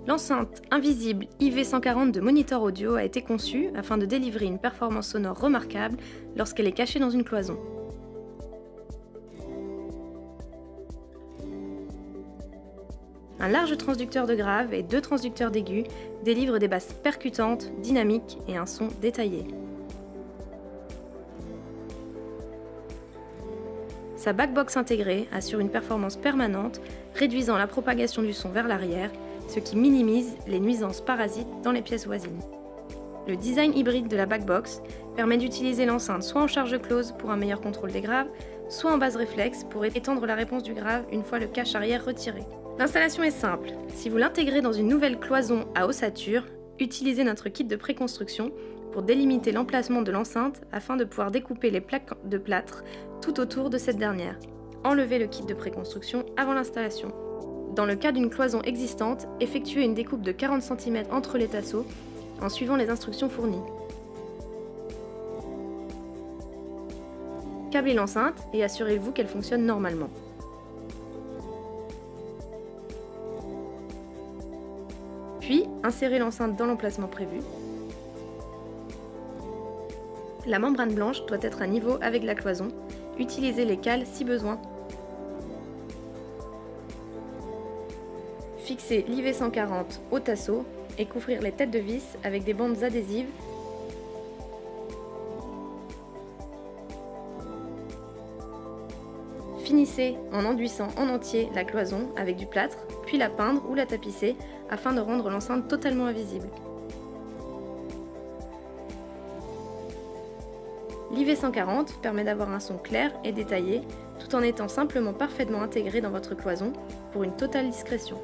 L'enceinte invisible IV140 de Monitor Audio a été conçue afin de délivrer une performance sonore remarquable lorsqu'elle est cachée dans une cloison. Un large transducteur de grave et 2 transducteurs d'aigus délivrent des basses percutantes, dynamiques et un son détaillé. Sa backbox intégrée assure une performance permanente, réduisant la propagation du son vers l'arrière, ce qui minimise les nuisances parasites dans les pièces voisines. Le design hybride de la backbox permet d'utiliser l'enceinte soit en charge close pour un meilleur contrôle des graves, soit en base réflexe pour étendre la réponse du grave une fois le cache arrière retiré. L'installation est simple. Si vous l'intégrez dans une nouvelle cloison à ossature, utilisez notre kit de préconstruction pour délimiter l'emplacement de l'enceinte afin de pouvoir découper les plaques de plâtre tout autour de cette dernière. Enlevez le kit de préconstruction avant l'installation. Dans le cas d'une cloison existante, effectuez une découpe de 40 cm entre les tasseaux en suivant les instructions fournies. Câblez l'enceinte et assurez-vous qu'elle fonctionne normalement. Puis, insérez l'enceinte dans l'emplacement prévu. La membrane blanche doit être à niveau avec la cloison. Utilisez les cales si besoin. Fixez l'IV140 au tasseau et couvrir les têtes de vis avec des bandes adhésives. Finissez en enduisant en entier la cloison avec du plâtre, puis la peindre ou la tapisser afin de rendre l'enceinte totalement invisible. L'IV140 permet d'avoir un son clair et détaillé tout en étant simplement parfaitement intégré dans votre cloison pour une totale discrétion.